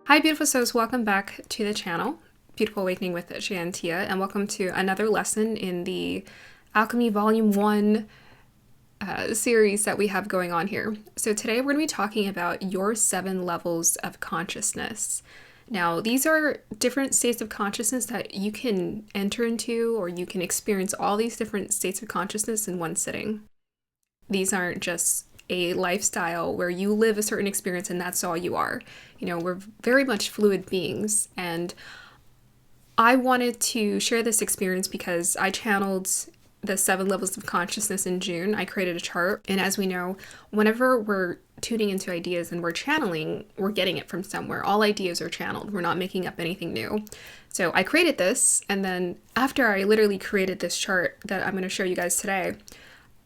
Hi beautiful souls, welcome back to the channel, Beautiful Awakening with Shantia, and welcome to another lesson in the Alchemy Volume 1 series that we have going on here. So today we're going to be talking about your 7 levels of consciousness. Now these are different states of consciousness that you can enter into, or you can experience all these different states of consciousness in one sitting. These aren't just a lifestyle where you live a certain experience and that's all you are. You know, we're very much fluid beings, and I wanted to share this experience because I channeled the 7 levels of consciousness in June. I created a chart, and as we know, whenever we're tuning into ideas and we're channeling, we're getting it from somewhere. All ideas are channeled. We're not making up anything new. So I created this, and then after I literally created this chart that I'm going to show you guys today,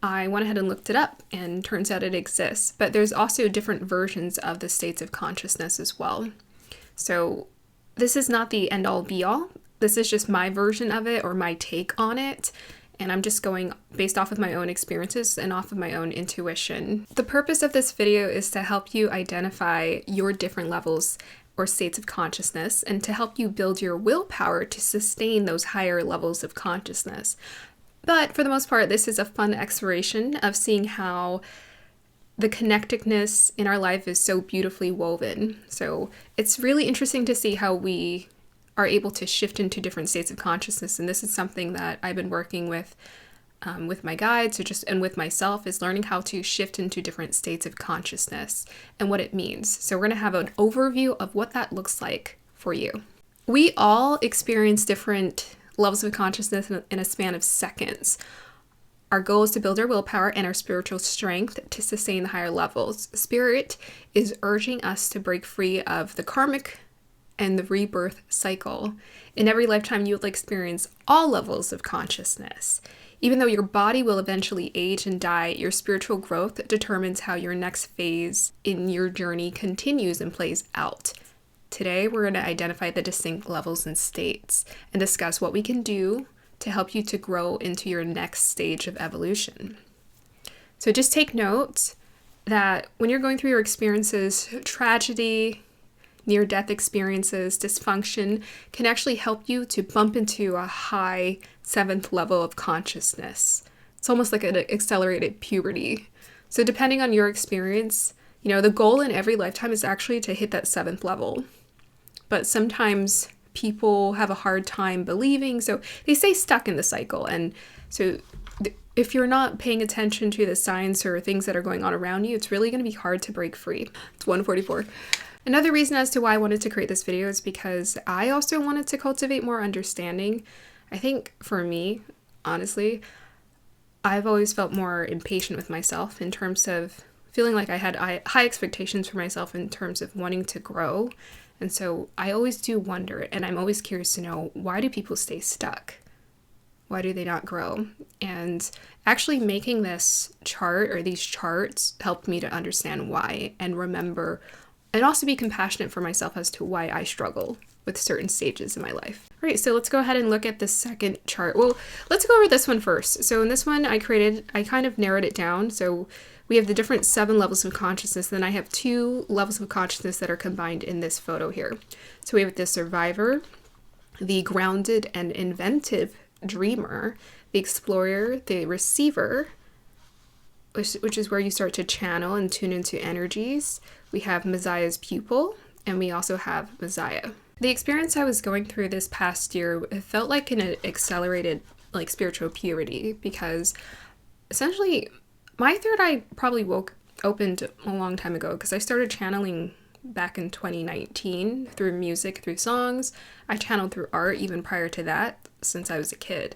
I went ahead and looked it up, and turns out it exists. But there's also different versions of the states of consciousness as well. So this is not the end-all be-all. This is just my version of it, or my take on it. And I'm just going based off of my own experiences and off of my own intuition. The purpose of this video is to help you identify your different levels or states of consciousness, and to help you build your willpower to sustain those higher levels of consciousness. But for the most part, this is a fun exploration of seeing how the connectedness in our life is so beautifully woven. So it's really interesting to see how we are able to shift into different states of consciousness. And this is something that I've been working with my guides, and with myself, is learning how to shift into different states of consciousness and what it means. So we're going to have an overview of what that looks like for you. We all experience different levels of consciousness in a span of seconds. Our goal is to build our willpower and our spiritual strength to sustain the higher levels. Spirit is urging us to break free of the karmic and the rebirth cycle. In every lifetime, you will experience all levels of consciousness. Even though your body will eventually age and die, your spiritual growth determines how your next phase in your journey continues and plays out. Today, we're going to identify the distinct levels and states and discuss what we can do to help you to grow into your next stage of evolution. So just take note that when you're going through your experiences, tragedy, near-death experiences, dysfunction can actually help you to bump into a high 7th level of consciousness. It's almost like an accelerated puberty. So depending on your experience, you know, the goal in every lifetime is actually to hit that 7th level. But sometimes people have a hard time believing, so they stay stuck in the cycle. And so if you're not paying attention to the signs or things that are going on around you, it's really going to be hard to break free. It's 1:44. Another reason as to why I wanted to create this video is because I also wanted to cultivate more understanding. I think for me, honestly, I've always felt more impatient with myself in terms of feeling like I had high expectations for myself in terms of wanting to grow. And so I always do wonder, and I'm always curious to know, why do people stay stuck? Why do they not grow? And actually making this chart, or these charts, helped me to understand why and remember, and also be compassionate for myself as to why I struggle with certain stages in my life. All right, so let's go ahead and look at the second chart. Well, let's go over this one first. So in this one I kind of narrowed it down. So we have the different 7 levels of consciousness. Then I have 2 levels of consciousness that are combined in this photo here. So we have the survivor, the grounded and inventive dreamer, the explorer, the receiver, which is where you start to channel and tune into energies. We have Messiah's pupil, and we also have Messiah. The experience I was going through this past year, it felt like an accelerated spiritual puberty, because essentially my third eye probably opened a long time ago, because I started channeling back in 2019 through music, through songs. I channeled through art even prior to that, since I was a kid.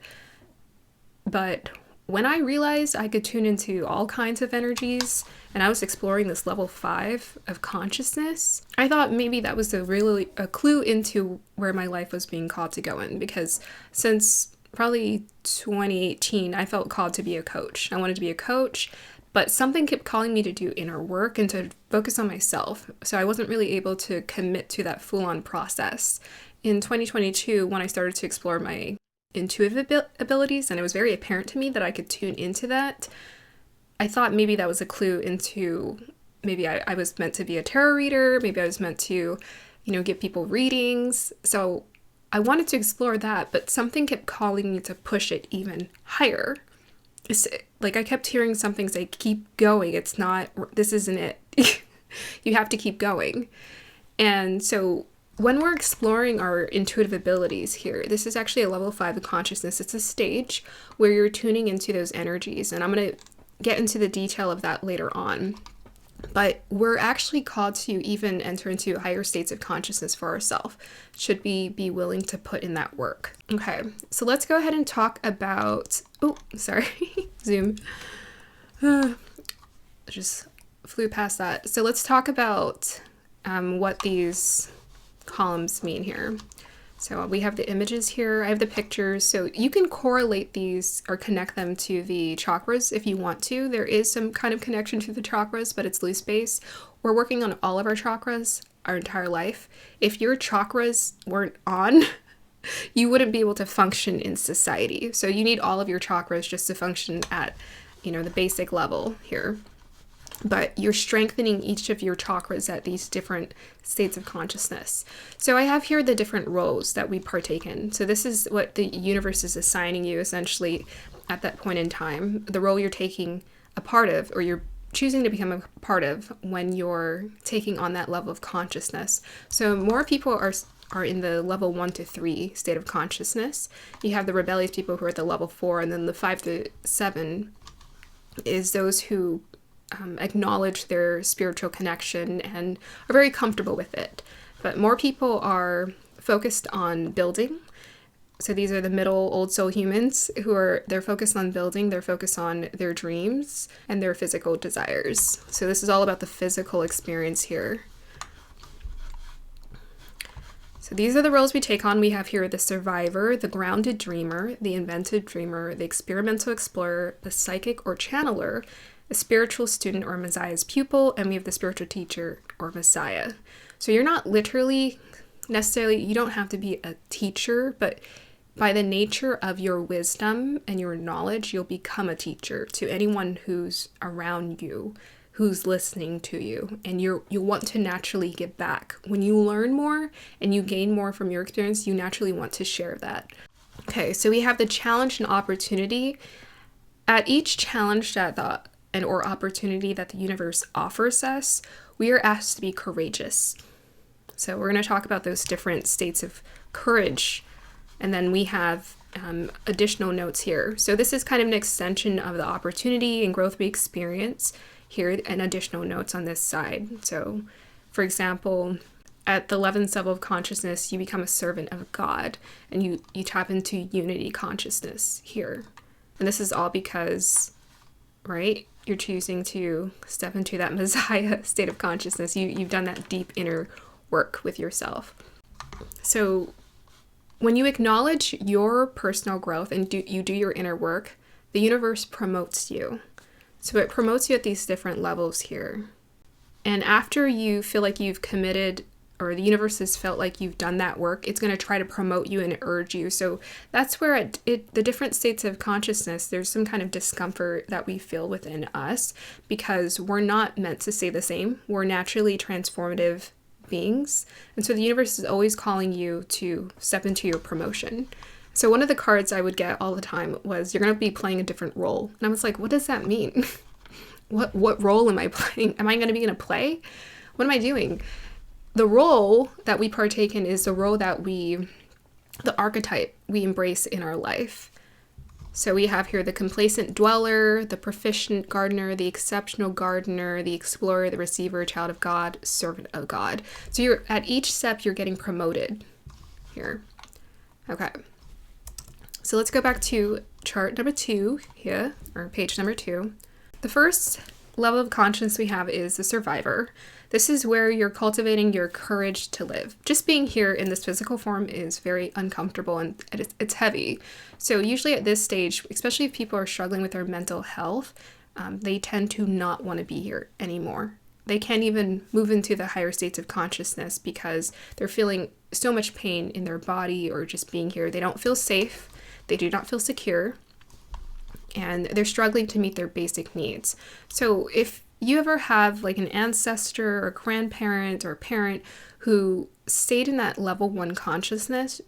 But when I realized I could tune into all kinds of energies, and I was exploring this level 5 of consciousness, I thought maybe that was a clue into where my life was being called to go in, because since probably 2018, I felt called to be a coach. I wanted to be a coach, but something kept calling me to do inner work and to focus on myself. So I wasn't really able to commit to that full-on process. In 2022, when I started to explore my intuitive abilities, and it was very apparent to me that I could tune into that, I thought maybe that was a clue into maybe I was meant to be a tarot reader, maybe I was meant to give people readings. So I wanted to explore that, but something kept calling me to push it even higher. It's like I kept hearing something say, keep going. This isn't it. You have to keep going. And so when we're exploring our intuitive abilities here, this is actually a level 5 of consciousness. It's a stage where you're tuning into those energies. And I'm going to get into the detail of that later on. But we're actually called to even enter into higher states of consciousness for ourselves, should we be willing to put in that work. Okay, so let's go ahead and talk about, Zoom. Just flew past that. So let's talk about what these columns mean here. So we have the images here, I have the pictures, so you can correlate these or connect them to the chakras if you want to. There is some kind of connection to the chakras, but it's loose base. We're working on all of our chakras our entire life. If your chakras weren't on, you wouldn't be able to function in society. So you need all of your chakras just to function at, the basic level here. But you're strengthening each of your chakras at these different states of consciousness. So I have here the different roles that we partake in. So this is what the universe is assigning you essentially at that point in time, the role you're taking a part of, or you're choosing to become a part of when you're taking on that level of consciousness. So more people are in the level 1 to 3 state of consciousness. You have the rebellious people who are at the level 4, and then the 5 to 7 is those who acknowledge their spiritual connection and are very comfortable with it. But more people are focused on building. So these are the middle old soul humans they're focused on building, they're focused on their dreams and their physical desires. So this is all about the physical experience here. So these are the roles we take on. We have here the survivor, the grounded dreamer, the inventive dreamer, the experimental explorer, the psychic or channeler, a spiritual student or Messiah's pupil, and we have the spiritual teacher or Messiah. So you're not literally necessarily, you don't have to be a teacher, but by the nature of your wisdom and your knowledge, you'll become a teacher to anyone who's around you, who's listening to you, and you'll want to naturally give back. When you learn more and you gain more from your experience, you naturally want to share that. Okay, so we have the challenge and opportunity. At each challenge or opportunity that the universe offers us, we are asked to be courageous. So we're going to talk about those different states of courage. And then we have additional notes here. So this is kind of an extension of the opportunity and growth we experience here, and additional notes on this side. So, for example, at the 11th level of consciousness, you become a servant of God, and you tap into unity consciousness here. And this is all because, right, you're choosing to step into that Messiah state of consciousness. You've done that deep inner work with yourself. So when you acknowledge your personal growth and you do your inner work, the universe promotes you. So it promotes you at these different levels here. And after you feel like you've committed, or the universe has felt like you've done that work, it's going to try to promote you and urge you. So that's where the different states of consciousness, there's some kind of discomfort that we feel within us because we're not meant to stay the same. We're naturally transformative beings. And so the universe is always calling you to step into your promotion. So one of the cards I would get all the time was, you're going to be playing a different role. And I was like, what does that mean? What role am I playing? Am I going to be in a play? What am I doing? The role that we partake in is the role that the archetype we embrace in our life. So we have here the complacent dweller, the proficient gardener, the exceptional gardener, the explorer, the receiver, child of God, servant of God. So you're at each step, you're getting promoted here. Okay. So let's go back to chart number 2 here, or page number 2. The first level of consciousness we have is the survivor. This is where you're cultivating your courage to live. Just being here in this physical form is very uncomfortable and it's heavy. So usually at this stage, especially if people are struggling with their mental health, they tend to not want to be here anymore. They can't even move into the higher states of consciousness because they're feeling so much pain in their body or just being here. They don't feel safe. They do not feel secure. And they're struggling to meet their basic needs. So if you ever have like an ancestor or grandparent or parent who stayed in that level 1 consciousness,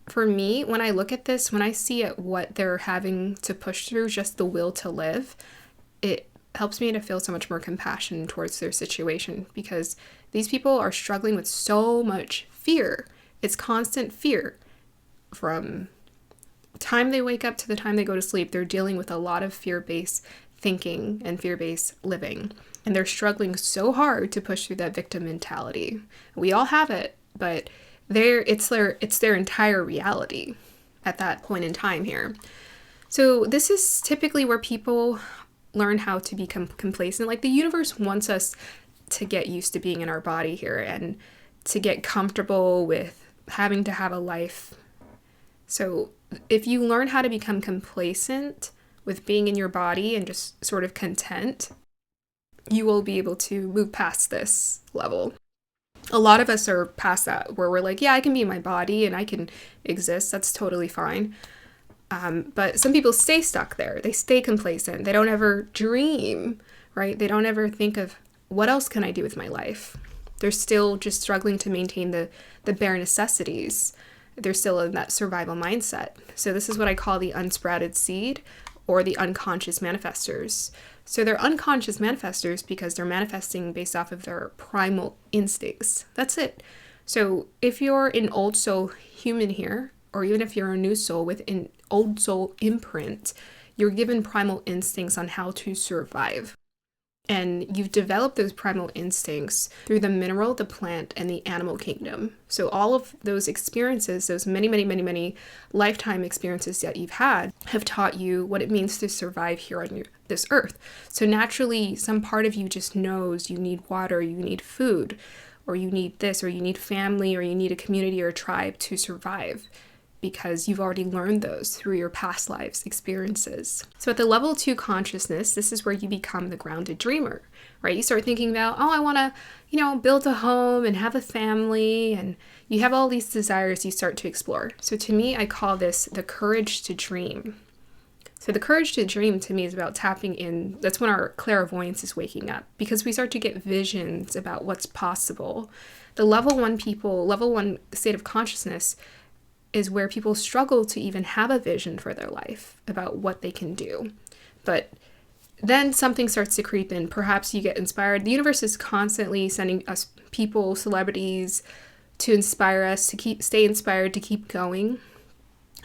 for me, when I look at this, when I see at what they're having to push through, just the will to live, it helps me to feel so much more compassion towards their situation, because these people are struggling with so much fear. It's constant fear. From the time they wake up to the time they go to sleep, they're dealing with a lot of fear-based thinking and fear-based living. And they're struggling so hard to push through that victim mentality. We all have it, but it's their entire reality at that point in time here. So this is typically where people learn how to become complacent. Like, the universe wants us to get used to being in our body here and to get comfortable with having to have a life. So if you learn how to become complacent with being in your body and just sort of content, you will be able to move past this level. A lot of us are past that, where we're like, yeah, I can be in my body and I can exist. That's totally fine. But some people stay stuck there. They stay complacent. They don't ever dream, right? They don't ever think of, what else can I do with my life? They're still just struggling to maintain the bare necessities. They're still in that survival mindset. So this is what I call the unsprouted seed, or the unconscious manifestors. So they're unconscious manifestors because they're manifesting based off of their primal instincts. That's it. So if you're an old soul human here, or even if you're a new soul with an old soul imprint, you're given primal instincts on how to survive. And you've developed those primal instincts through the mineral, the plant, and the animal kingdom. So all of those experiences, those many, many, many, many lifetime experiences that you've had, have taught you what it means to survive here on this earth. So naturally, some part of you just knows you need water, you need food, or you need this, or you need family, or you need a community or a tribe to survive, because you've already learned those through your past lives experiences. So at the level 2 consciousness, this is where you become the grounded dreamer, right? You start thinking about, oh, I want to, build a home and have a family, and you have all these desires you start to explore. So to me, I call this the courage to dream. So the courage to dream to me is about tapping in. That's when our clairvoyance is waking up, because we start to get visions about what's possible. The level 1 state of consciousness is where people struggle to even have a vision for their life about what they can do. But then something starts to creep in. Perhaps you get inspired. The universe is constantly sending us people, celebrities, to inspire us, to stay inspired, to keep going.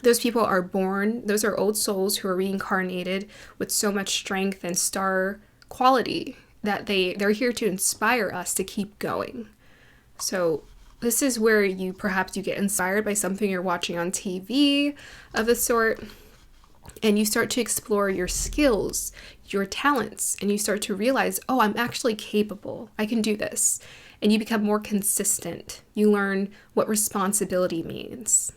Those people are born. Those are old souls who are reincarnated with so much strength and star quality that they're here to inspire us to keep going. So this is where you get inspired by something you're watching on TV of the sort, and you start to explore your skills, your talents, and you start to realize, oh, I'm actually capable. I can do this. And you become more consistent. You learn what responsibility means.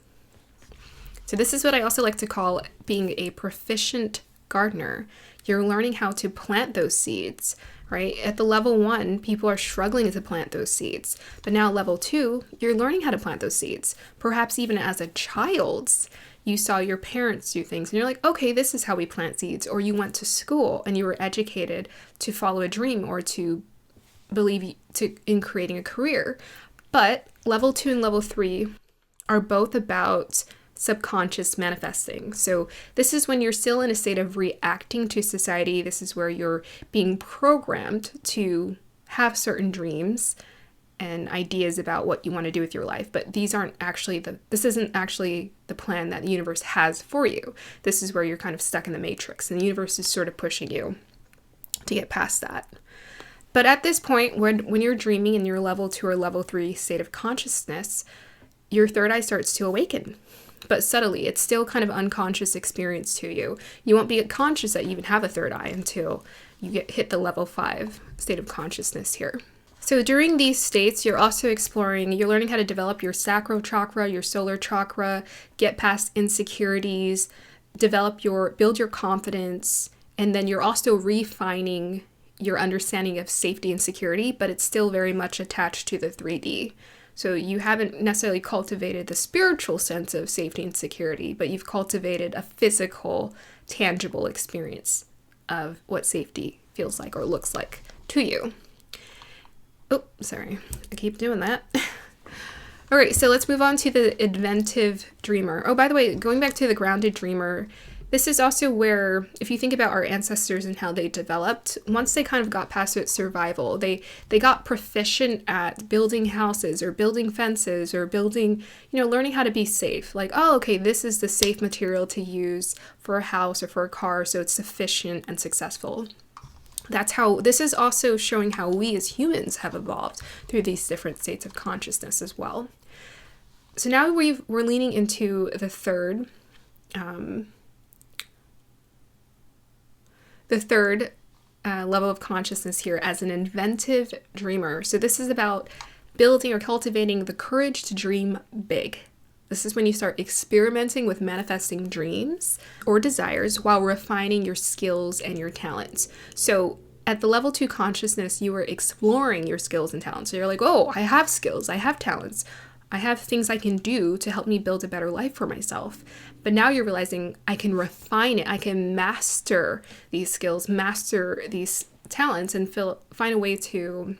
So this is what I also like to call being a proficient gardener. You're learning how to plant those seeds, right? At the level 1, people are struggling to plant those seeds. But now level 2, you're learning how to plant those seeds. Perhaps even as a child, you saw your parents do things and you're like, okay, this is how we plant seeds. Or you went to school and you were educated to follow a dream or to believe in creating a career. But level 2 and level 3 are both about subconscious manifesting. So this is when you're still in a state of reacting to society. This is where you're being programmed to have certain dreams and ideas about what you want to do with your life. But this isn't actually the plan that the universe has for you. This is where you're kind of stuck in the matrix, and the universe is sort of pushing you to get past that. But at this point, when you're dreaming in your level 2 or level 3 state of consciousness, your third eye starts to awaken. But subtly, it's still kind of unconscious experience to you. You won't be conscious that you even have a third eye until you hit the level 5 state of consciousness here. So during these states, you're learning how to develop your sacral chakra, your solar chakra, get past insecurities, build your confidence, and then you're also refining your understanding of safety and security, but it's still very much attached to the 3D. So you haven't necessarily cultivated the spiritual sense of safety and security, but you've cultivated a physical, tangible experience of what safety feels like or looks like to you. Oh, sorry. I keep doing that. All right, so let's move on to the inventive dreamer. Oh, by the way, going back to the grounded dreamer, this is also where, if you think about our ancestors and how they developed, once they kind of got past its survival, they got proficient at building houses or building fences or building, learning how to be safe. Like, oh, okay, this is the safe material to use for a house or for a car, so it's sufficient and successful. This is also showing how we as humans have evolved through these different states of consciousness as well. So now we're leaning into the third level of consciousness here as an inventive dreamer. So this is about building or cultivating the courage to dream big. This is when you start experimenting with manifesting dreams or desires while refining your skills and your talents. So at the level 2 consciousness, you are exploring your skills and talents. So you're like, oh, I have skills, I have talents, I have things I can do to help me build a better life for myself. But now you're realizing I can refine it. I can master these skills, master these talents, and find a way to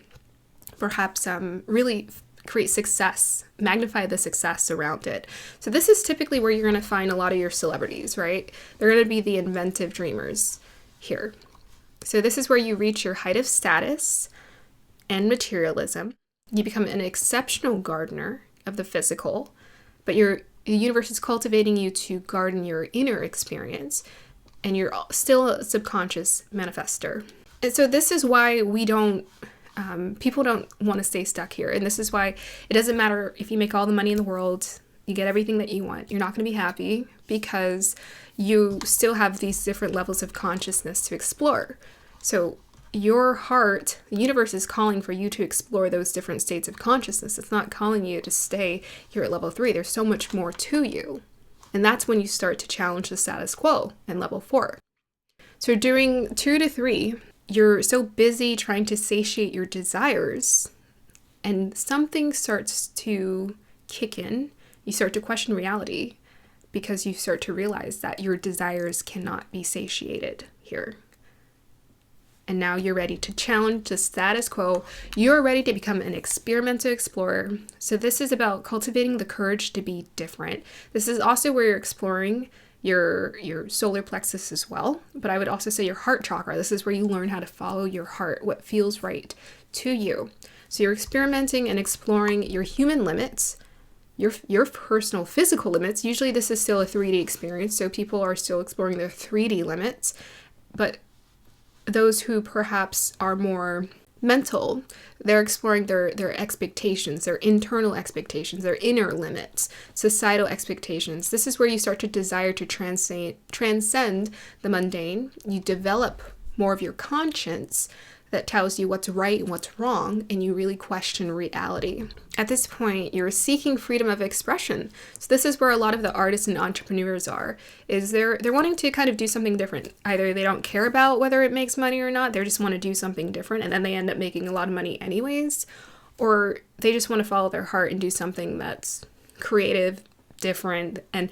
perhaps really create success, magnify the success around it. So this is typically where you're going to find a lot of your celebrities, right? They're going to be the inventive dreamers here. So this is where you reach your height of status and materialism. You become an exceptional gardener of the physical, but the universe is cultivating you to garden your inner experience, and you're still a subconscious manifestor. And so this is why people don't want to stay stuck here. And this is why it doesn't matter if you make all the money in the world, you get everything that you want, you're not going to be happy because you still have these different levels of consciousness to explore. So your heart, the universe is calling for you to explore those different states of consciousness. It's not calling you to stay here at level 3. There's so much more to you. And that's when you start to challenge the status quo in level 4. So during 2 to 3, you're so busy trying to satiate your desires, and something starts to kick in. You start to question reality because you start to realize that your desires cannot be satiated here. And now you're ready to challenge the status quo. You're ready to become an experimental explorer. So this is about cultivating the courage to be different. This is also where you're exploring your solar plexus as well. But I would also say your heart chakra. This is where you learn how to follow your heart, what feels right to you. So you're experimenting and exploring your human limits, your personal physical limits. Usually this is still a 3D experience, so people are still exploring their 3D limits. But those who perhaps are more mental, they're exploring their expectations, their internal expectations, their inner limits, societal expectations. This is where you start to desire to transcend the mundane. You develop more of your conscience that tells you what's right and what's wrong, and you really question reality. At this point, you're seeking freedom of expression. So this is where a lot of the artists and entrepreneurs are, is they're wanting to kind of do something different. Either they don't care about whether it makes money or not, they just want to do something different, and then they end up making a lot of money anyways, or they just want to follow their heart and do something that's creative, different, and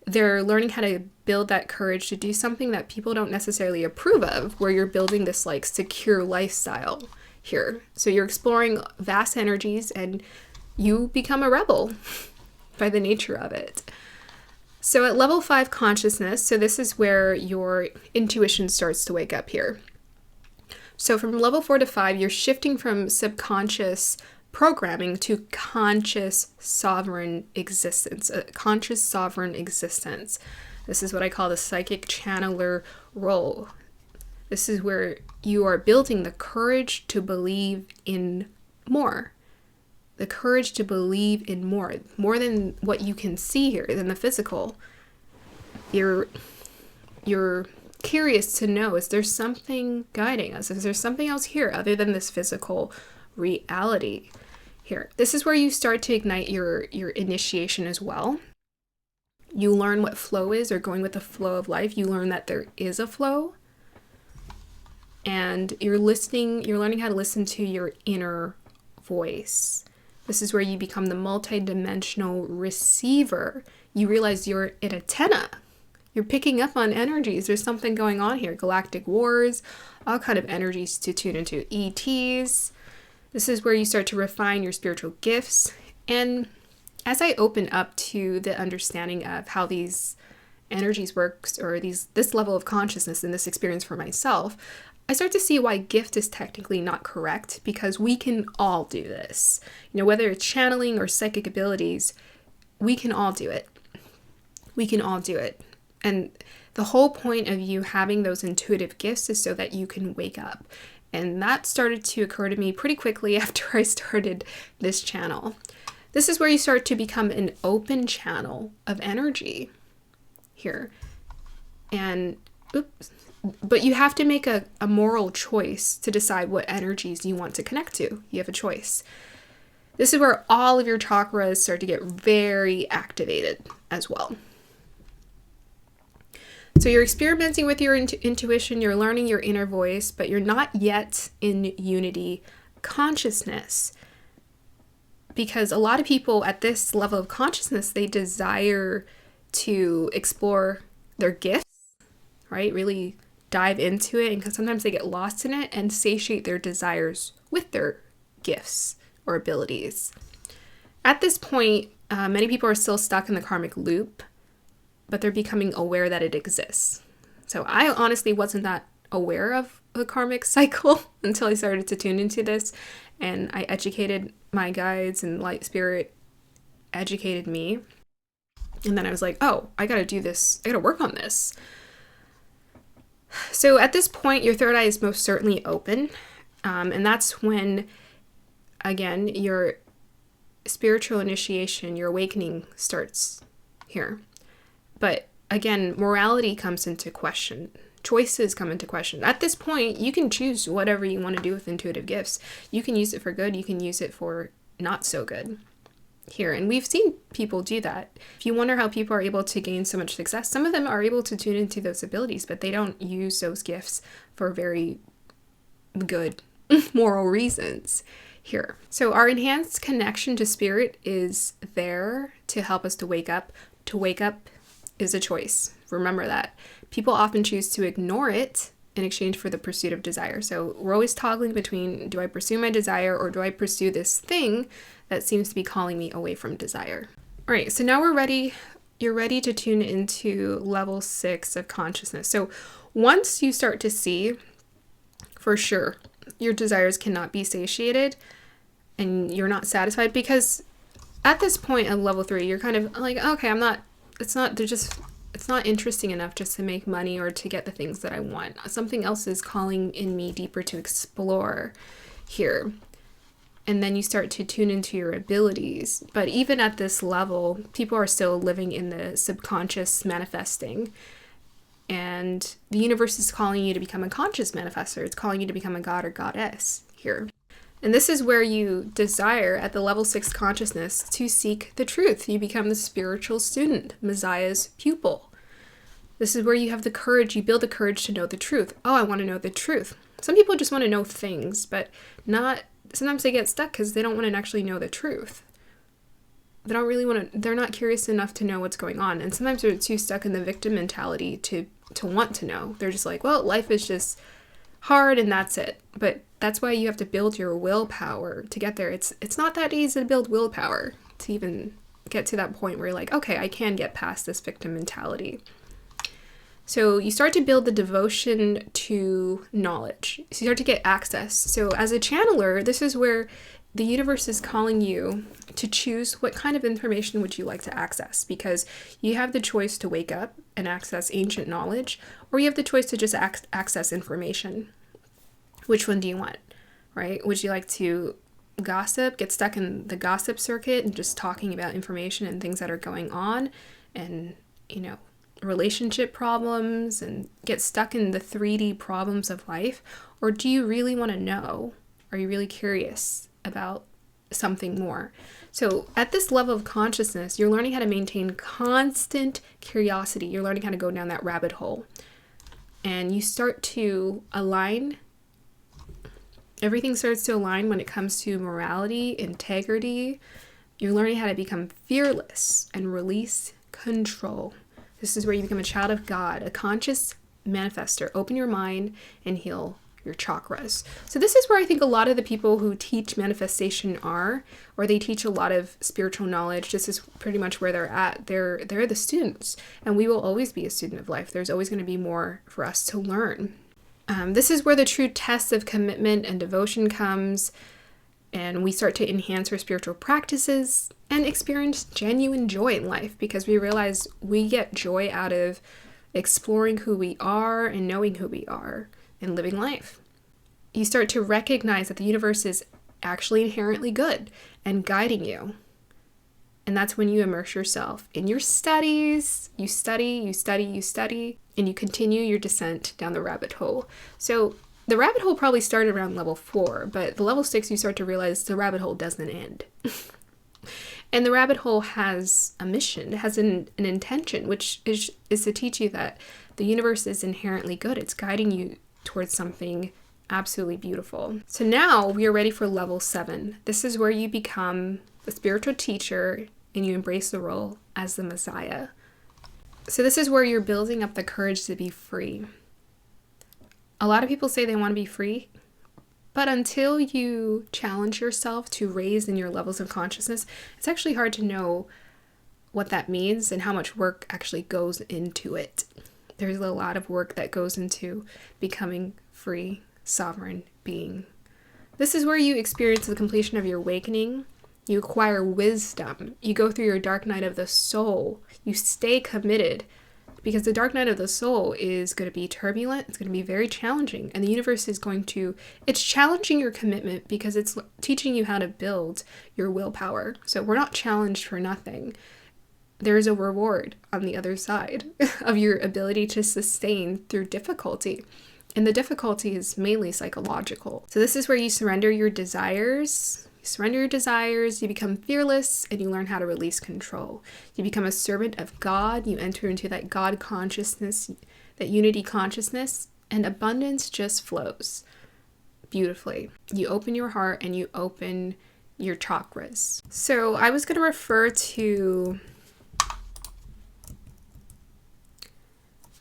they're learning how to build that courage to do something that people don't necessarily approve of, where you're building this like secure lifestyle here. So you're exploring vast energies and you become a rebel by the nature of it. So at level 5 consciousness, so this is where your intuition starts to wake up here. So from level 4 to 5, you're shifting from subconscious programming to conscious sovereign existence, a conscious sovereign existence. This is what I call the psychic channeler role. This is where you are building the courage to believe in more. The courage to believe in more than what you can see here, than the physical. You're curious to know, is there something guiding us? Is there something else here other than this physical reality here? This is where you start to ignite your initiation as well. You learn what flow is, or going with the flow of life. You learn that there is a flow, and you're learning how to listen to your inner voice. This is where you become the multidimensional receiver. You realize you're an antenna. You're picking up on energies. There's something going on here. Galactic wars, all kind of energies to tune into. ETs. This is where you start to refine your spiritual gifts And as I open up to the understanding of how these energies works, or this level of consciousness and this experience for myself, I start to see why gift is technically not correct, because we can all do this. Whether it's channeling or psychic abilities, we can all do it. We can all do it. And the whole point of you having those intuitive gifts is so that you can wake up. And that started to occur to me pretty quickly after I started this channel. This is where you start to become an open channel of energy here. But you have to make a moral choice to decide what energies you want to connect to. You have a choice. This is where all of your chakras start to get very activated as well. So you're experimenting with your intuition, you're learning your inner voice, but you're not yet in unity consciousness. Because a lot of people at this level of consciousness, they desire to explore their gifts, right? Really dive into it, and sometimes they get lost in it and satiate their desires with their gifts or abilities. At this point, many people are still stuck in the karmic loop, but they're becoming aware that it exists. So I honestly wasn't that aware of the karmic cycle until I started to tune into this, and I educated my guides, and Light Spirit educated me. And then I was like, oh, I gotta do this. I gotta work on this. So at this point, your third eye is most certainly open. And that's when, again, your spiritual initiation, your awakening starts here. But again, morality comes into question. Choices come into question. At this point, you can choose whatever you want to do with intuitive gifts. You can use it for good. You can use it for not so good here. And we've seen people do that. If you wonder how people are able to gain so much success, some of them are able to tune into those abilities, but they don't use those gifts for very good moral reasons here. So our enhanced connection to spirit is there to help us to wake up. To wake up is a choice. Remember that. People often choose to ignore it in exchange for the pursuit of desire. So we're always toggling between, do I pursue my desire, or do I pursue this thing that seems to be calling me away from desire? All right, so now we're ready. You're ready to tune into level 6 of consciousness. So once you start to see, for sure, your desires cannot be satiated and you're not satisfied, because at this point of level 3, you're kind of like, okay, it's not interesting enough just to make money or to get the things that I want. Something else is calling in me deeper to explore here. And then you start to tune into your abilities. But even at this level, people are still living in the subconscious manifesting. And the universe is calling you to become a conscious manifestor. It's calling you to become a god or goddess here. And this is where you desire, at the level 6 consciousness, to seek the truth. You become the spiritual student, Messiah's pupil. This is where you have the courage, you build the courage to know the truth. Oh, I want to know the truth. Some people just want to know things, but sometimes they get stuck because they don't want to actually know the truth. They don't really want to, they're not curious enough to know what's going on. And sometimes they're too stuck in the victim mentality to want to know. They're just like, well, life is just hard and that's it. But that's why you have to build your willpower to get there. It's not that easy to build willpower to even get to that point where you're like, okay, I can get past this victim mentality. So you start to build the devotion to knowledge. So you start to get access. So as a channeler, this is where the universe is calling you to choose what kind of information would you like to access, because you have the choice to wake up and access ancient knowledge, or you have the choice to just access information. Which one do you want, right? Would you like to gossip, get stuck in the gossip circuit and just talking about information and things that are going on and, relationship problems and get stuck in the 3D problems of life? Or do you really want to know? Are you really curious about something more? So at this level of consciousness, you're learning how to maintain constant curiosity. You're learning how to go down that rabbit hole. And you start to align. Everything starts to align when it comes to morality, integrity. You're learning how to become fearless and release control. This is where you become a child of God, a conscious manifestor. Open your mind and he'll your chakras. So this is where I think a lot of the people who teach manifestation are, or they teach a lot of spiritual knowledge. This is pretty much where they're at. They're the students, and we will always be a student of life. There's always going to be more for us to learn. This is where the true test of commitment and devotion comes, and we start to enhance our spiritual practices and experience genuine joy in life, because we realize we get joy out of exploring who we are and knowing who we are and living life. You start to recognize that the universe is actually inherently good and guiding you. And that's when you immerse yourself in your studies. You study, and you continue your descent down the rabbit hole. So the rabbit hole probably started around level 4, but the level 6 you start to realize the rabbit hole doesn't end. And the rabbit hole has a mission, it has an intention, which is to teach you that the universe is inherently good. It's guiding you towards something absolutely beautiful. So now we are ready for level 7. This is where you become a spiritual teacher and you embrace the role as the Messiah. So this is where you're building up the courage to be free. A lot of people say they want to be free, but until you challenge yourself to raise in your levels of consciousness, it's actually hard to know what that means and how much work actually goes into it. There's a lot of work that goes into becoming free, sovereign being. This is where you experience the completion of your awakening. You acquire wisdom. You go through your dark night of the soul. You stay committed, because the dark night of the soul is going to be turbulent. It's going to be very challenging. And the universe is it's challenging your commitment because it's teaching you how to build your willpower. So we're not challenged for nothing. There's a reward on the other side of your ability to sustain through difficulty. And the difficulty is mainly psychological. So this is where you surrender your desires. You become fearless, and you learn how to release control. You become a servant of God. You enter into that God consciousness, that unity consciousness, and abundance just flows beautifully. You open your heart and you open your chakras. So I was going to refer to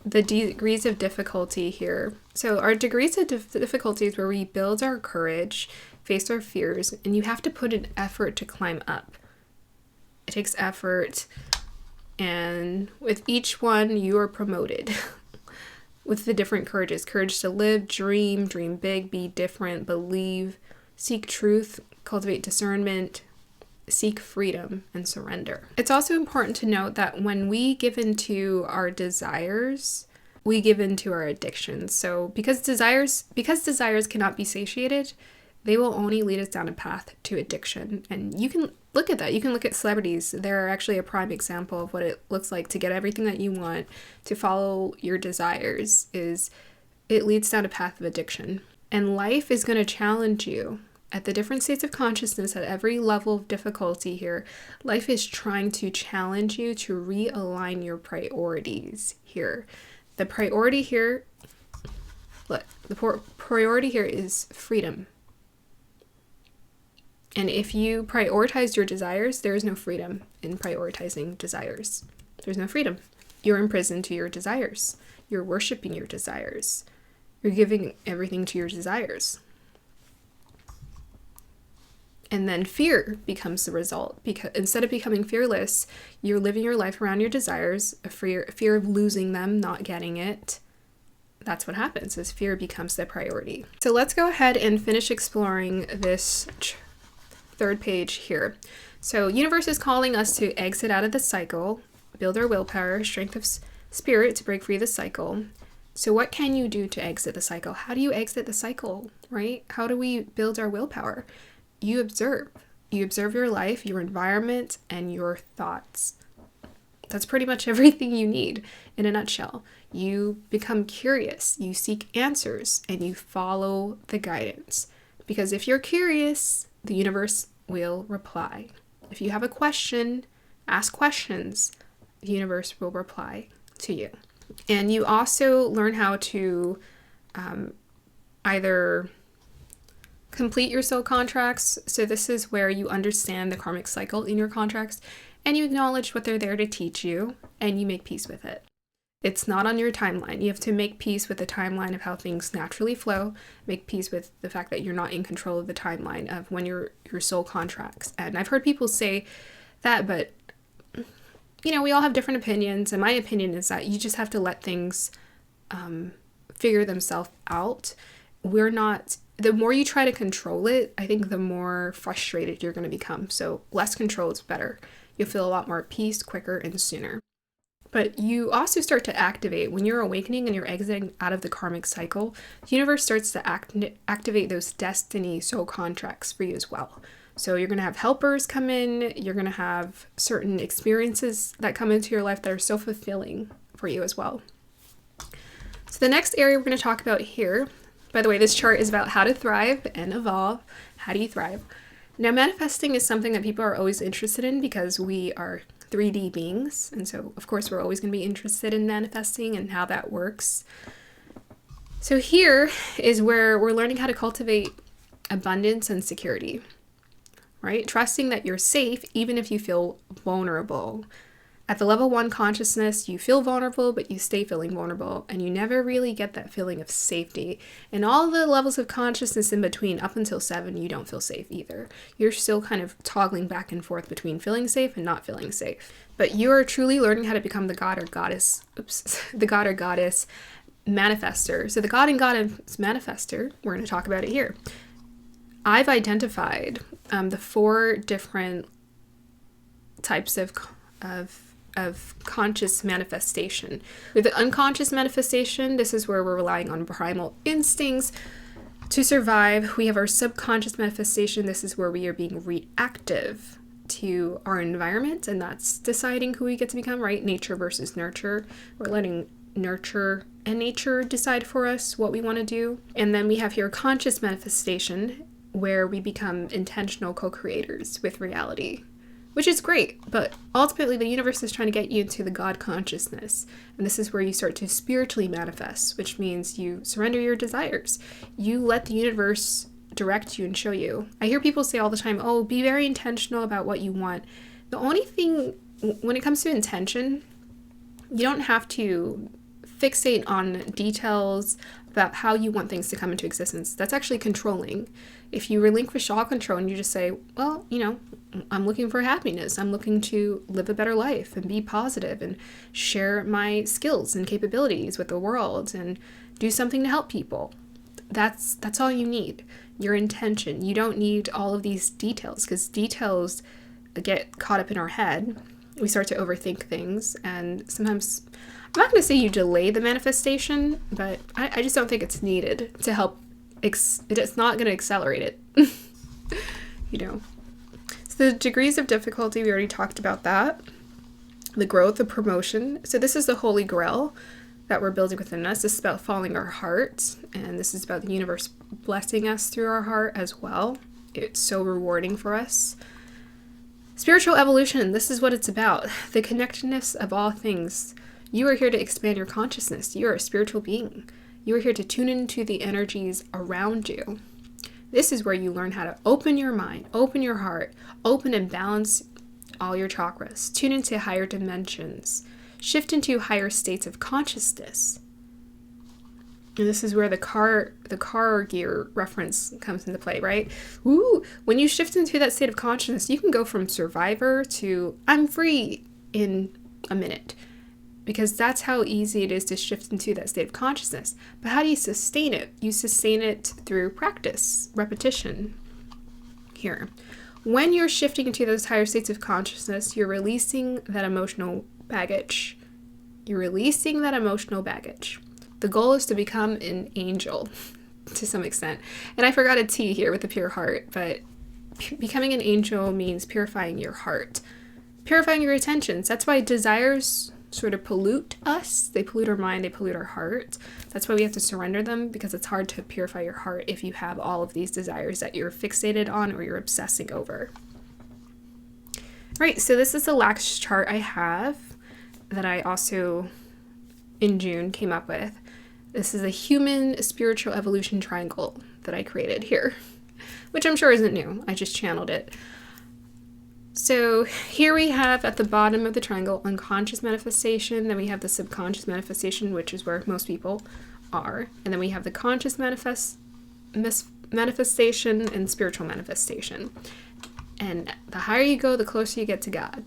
the degrees of difficulty here. So our degrees of difficulty is where we build our courage, face our fears, and you have to put an effort to climb up. It takes effort, and with each one you are promoted with the different courages. Courage to live, dream big, be different, believe, seek truth, cultivate discernment, seek freedom, and surrender. It's also important to note that when we give into our desires, we give into our addictions. So because desires cannot be satiated, they will only lead us down a path to addiction. And you can look at that. You can look at celebrities. They're actually a prime example of what it looks like to get everything that you want, to follow your desires. It leads down a path of addiction. And life is going to challenge you at the different states of consciousness, at every level of difficulty here. Life is trying to challenge you to realign your priorities here. The priority here is freedom. And if you prioritize your desires, there is no freedom in prioritizing desires. There's no freedom. You're imprisoned to your desires. You're worshiping your desires. You're giving everything to your desires. And then fear becomes the result, because instead of becoming fearless, you're living your life around your desires, a fear of losing them, not getting it. That's what happens, is fear becomes the priority. So let's go ahead and finish exploring this third page here. So universe is calling us to exit out of the cycle, build our willpower, strength of spirit to break free of the cycle. So what can you do to exit the cycle? How do you exit the cycle, right? How do we build our willpower? You observe. You observe your life, your environment, and your thoughts. That's pretty much everything you need in a nutshell. You become curious, you seek answers, and you follow the guidance. Because if you're curious, the universe will reply. If you have a question, ask questions. The universe will reply to you. And you also learn how to either complete your soul contracts. So this is where you understand the karmic cycle in your contracts, and you acknowledge what they're there to teach you, and you make peace with it. It's not on your timeline. You have to make peace with the timeline of how things naturally flow, make peace with the fact that you're not in control of the timeline of when your soul contracts. And I've heard people say that, but we all have different opinions, and my opinion is that you just have to let things figure themselves out. The more you try to control it, I think the more frustrated you're going to become. So less control is better. You'll feel a lot more at peace quicker and sooner. But you also start to activate when you're awakening and you're exiting out of the karmic cycle. The universe starts to activate those destiny soul contracts for you as well. So you're going to have helpers come in. You're going to have certain experiences that come into your life that are so fulfilling for you as well. So the next area we're going to talk about here, by the way, this chart is about how to thrive and evolve. How do you thrive? Now, manifesting is something that people are always interested in because we are 3D beings. And so, of course, we're always going to be interested in manifesting and how that works. So here is where we're learning how to cultivate abundance and security, right? Trusting that you're safe even if you feel vulnerable. At the level 1 consciousness, you feel vulnerable, but you stay feeling vulnerable, and you never really get that feeling of safety. And all the levels of consciousness in between, up until 7, you don't feel safe either. You're still kind of toggling back and forth between feeling safe and not feeling safe. But you are truly learning how to become the god or goddess manifestor. So the god and goddess manifestor, we're going to talk about it here. I've identified the 4 different types of conscious manifestation. With the unconscious manifestation, this is where we're relying on primal instincts to survive. We have our subconscious manifestation. This is where we are being reactive to our environment, and that's deciding who we get to become, right? Nature versus nurture. We're letting nurture and nature decide for us what we want to do. And then we have here conscious manifestation, where we become intentional co-creators with reality, which is great, but ultimately the universe is trying to get you into the God consciousness. And this is where you start to spiritually manifest, which means you surrender your desires. You let the universe direct you and show you. I hear people say all the time, oh, be very intentional about what you want. The only thing, when it comes to intention, you don't have to fixate on details about how you want things to come into existence. That's actually controlling. If you relinquish all control and you just say, well, I'm looking for happiness. I'm looking to live a better life and be positive and share my skills and capabilities with the world and do something to help people. That's all you need. Your intention. You don't need all of these details, because details get caught up in our head. We start to overthink things, and sometimes, I'm not going to say you delay the manifestation, but I just don't think it's needed to help. It's not going to accelerate it. So the degrees of difficulty, we already talked about that. The growth, the promotion. So this is the Holy Grail that we're building within us. This is about following our heart, and this is about the universe blessing us through our heart as well. It's so rewarding for us. Spiritual evolution, this is what it's about. The connectedness of all things. You are here to expand your consciousness. You are a spiritual being. You are here to tune into the energies around you. This is where you learn how to open your mind, open your heart, open and balance all your chakras, tune into higher dimensions, shift into higher states of consciousness. And this is where the car gear reference comes into play, right? Ooh, when you shift into that state of consciousness, you can go from survivor to I'm free in a minute, because that's how easy it is to shift into that state of consciousness. But how do you sustain it? You sustain it through practice, repetition. Here, when you're shifting into those higher states of consciousness, you're releasing that emotional baggage. You're releasing that emotional baggage. The goal is to become an angel to some extent. And I forgot a T here with the pure heart, but becoming an angel means purifying your heart, purifying your intentions. That's why desires sort of pollute us. They pollute our mind, they pollute our heart. That's why we have to surrender them, because it's hard to purify your heart if you have all of these desires that you're fixated on or you're obsessing over. Right, so this is the last chart I have that I also in June came up with. This is a human spiritual evolution triangle that I created here, which I'm sure isn't new. I just channeled it. So here we have at the bottom of the triangle unconscious manifestation, then we have the subconscious manifestation, which is where most people are, and then we have the conscious manifestation and spiritual manifestation. And the higher you go, the closer you get to God,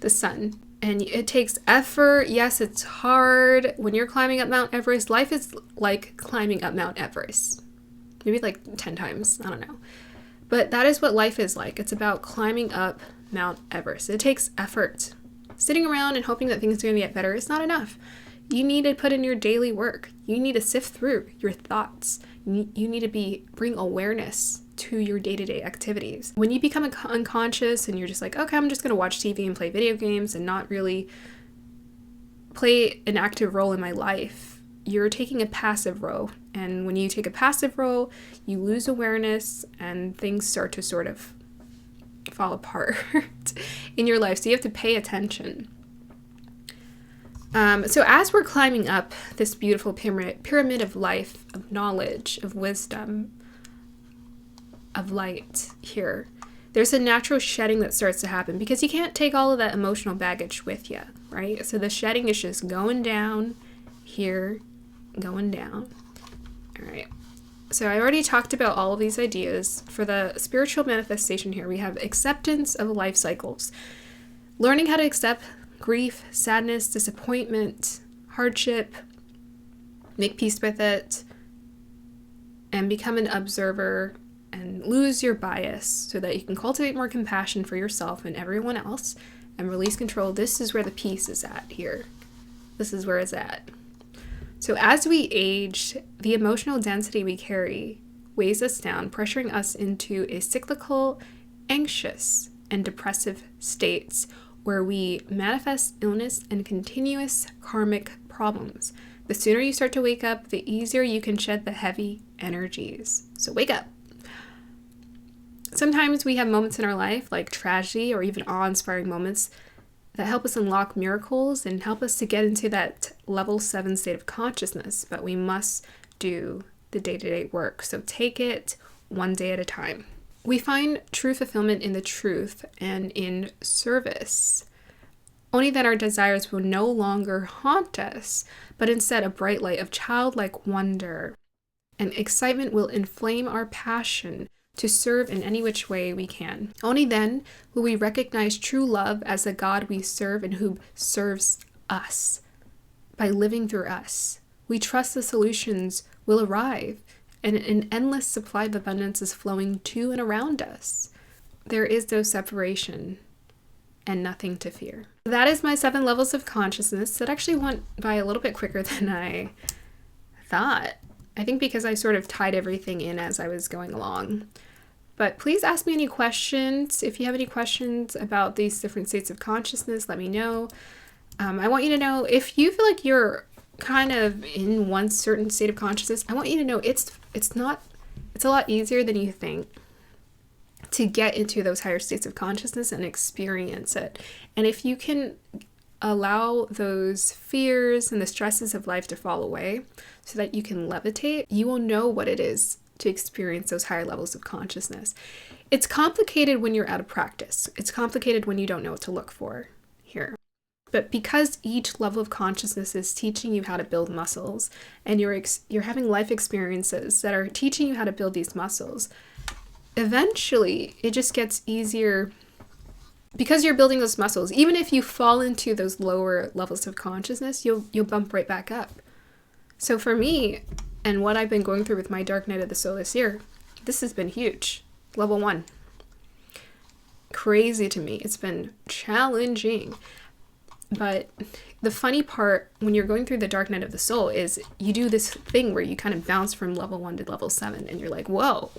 the sun. And it takes effort. Yes, it's hard. When you're climbing up Mount Everest, life is like climbing up Mount Everest. Maybe like 10 times. I don't know. But that is what life is like. It's about climbing up Mount Everest. It takes effort. Sitting around and hoping that things are going to get better is not enough. You need to put in your daily work. You need to sift through your thoughts. You need to bring awareness to your day-to-day activities. When you become unconscious and you're just like, okay, I'm just going to watch TV and play video games and not really play an active role in my life, you're taking a passive role. And when you take a passive role, you lose awareness and things start to sort of fall apart in your life. So you have to pay attention. So as we're climbing up this beautiful pyramid of life, of knowledge, of wisdom, of light here, there's a natural shedding that starts to happen because you can't take all of that emotional baggage with you, right? So the shedding is just going down here, going down. All right. So I already talked about all of these ideas. For the spiritual manifestation here, we have acceptance of life cycles. Learning how to accept grief, sadness, disappointment, hardship, make peace with it, and become an observer and lose your bias so that you can cultivate more compassion for yourself and everyone else and release control. This is where the peace is at here. This is where it's at. So as we age, the emotional density we carry weighs us down, pressuring us into a cyclical, anxious, and depressive states where we manifest illness and continuous karmic problems. The sooner you start to wake up, the easier you can shed the heavy energies. So wake up. Sometimes we have moments in our life, like tragedy or even awe-inspiring moments, that help us unlock miracles and help us to get into that level 7 state of consciousness. But we must do the day-to-day work. So take it one day at a time. We find true fulfillment in the truth and in service. Only then our desires will no longer haunt us, but instead a bright light of childlike wonder and excitement will inflame our passion to serve in any which way we can. Only then will we recognize true love as the God we serve and who serves us by living through us. We trust the solutions will arrive and an endless supply of abundance is flowing to and around us. There is no separation and nothing to fear. That is my 7 levels of consciousness. That actually went by a little bit quicker than I thought. I think because I sort of tied everything in as I was going along. But please ask me any questions. If you have any questions about these different states of consciousness, let me know. I want you to know if you feel like you're kind of in one certain state of consciousness, I want you to know it's a lot easier than you think to get into those higher states of consciousness and experience it. And if you can allow those fears and the stresses of life to fall away so that you can levitate, you will know what it is to experience those higher levels of consciousness. It's complicated when you're out of practice. It's complicated when you don't know what to look for here. But because each level of consciousness is teaching you how to build muscles, and you're having life experiences that are teaching you how to build these muscles, eventually it just gets easier because you're building those muscles. Even if you fall into those lower levels of consciousness, you'll bump right back up. So for me, and what I've been going through with my dark night of the soul this year, this has been huge. Level 1. Crazy to me. It's been challenging. But the funny part when you're going through the dark night of the soul is you do this thing where you kind of bounce from level 1 to level 7 and you're like, whoa.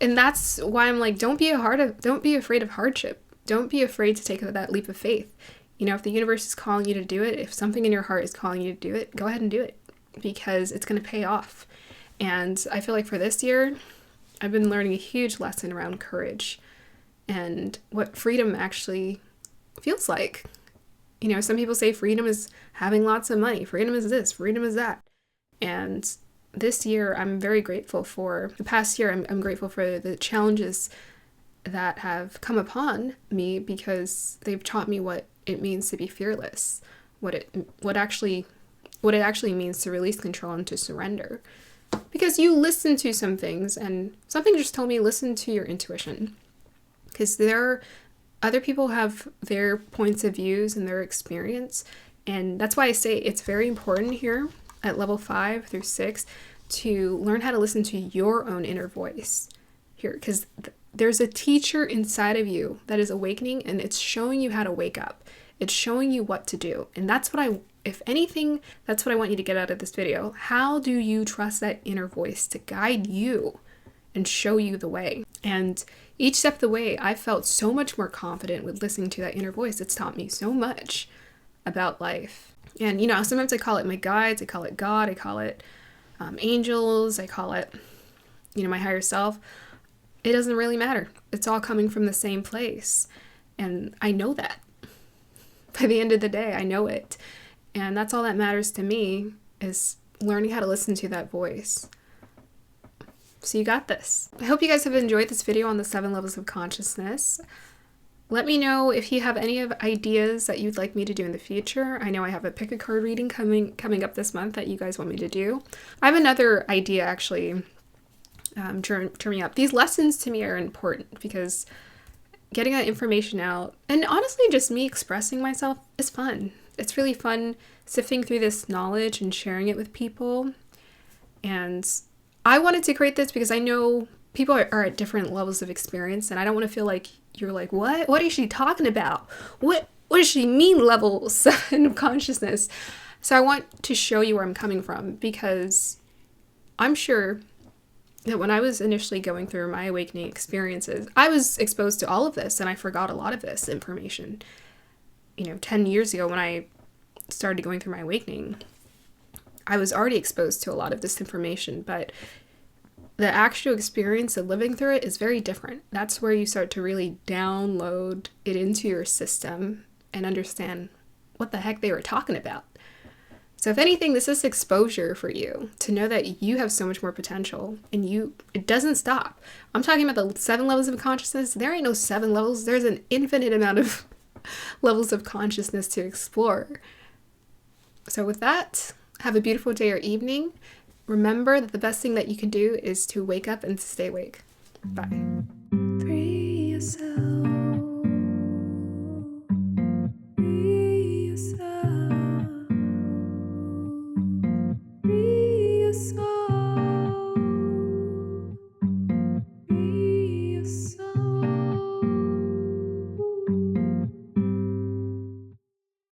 And that's why I'm like, don't be afraid of hardship. Don't be afraid to take that leap of faith. You know, if the universe is calling you to do it, if something in your heart is calling you to do it, go ahead and do it because it's going to pay off. And I feel like for this year, I've been learning a huge lesson around courage and what freedom actually feels like. You know, some people say freedom is having lots of money. Freedom is this, freedom is that. And this year, I'm very grateful for, the past year, I'm grateful for the challenges that have come upon me because they've taught me what it means to be fearless, what it actually means to release control and to surrender. Because you listen to some things, and something just told me listen to your intuition, because other people have their points of views and their experience, and that's why I say it's very important here at level 5 through 6 to learn how to listen to your own inner voice here, because there's a teacher inside of you that is awakening, and it's showing you how to wake up. It's showing you what to do. And that's what if anything, that's what I want you to get out of this video. How do you trust that inner voice to guide you and show you the way? And each step of the way, I felt so much more confident with listening to that inner voice. It's taught me so much about life. And, sometimes I call it my guides, I call it God, I call it angels, I call it, my higher self. It doesn't really matter. It's all coming from the same place. And I know that. By the end of the day, I know it. And that's all that matters to me, is learning how to listen to that voice. So you got this. I hope you guys have enjoyed this video on the 7 levels of consciousness. Let me know if you have any ideas that you'd like me to do in the future. I know I have a pick a card reading coming up this month that you guys want me to do. I have another idea actually turning up. These lessons to me are important because getting that information out, and honestly just me expressing myself, is fun. It's really fun sifting through this knowledge and sharing it with people. And I wanted to create this because I know people are at different levels of experience, and I don't want to feel like you're like, what is she talking about? What does she mean level 7 of consciousness? So I want to show you where I'm coming from, because I'm sure that when I was initially going through my awakening experiences, I was exposed to all of this, and I forgot a lot of this information. 10 years ago when I started going through my awakening, I was already exposed to a lot of this information, but the actual experience of living through it is very different. That's where you start to really download it into your system and understand what the heck they were talking about. So if anything, this is exposure for you to know that you have so much more potential, and it doesn't stop. I'm talking about the 7 levels of consciousness. There ain't no 7 levels. There's an infinite amount of levels of consciousness to explore. So with that, have a beautiful day or evening. Remember that the best thing that you can do is to wake up and stay awake. Bye. Free yourself.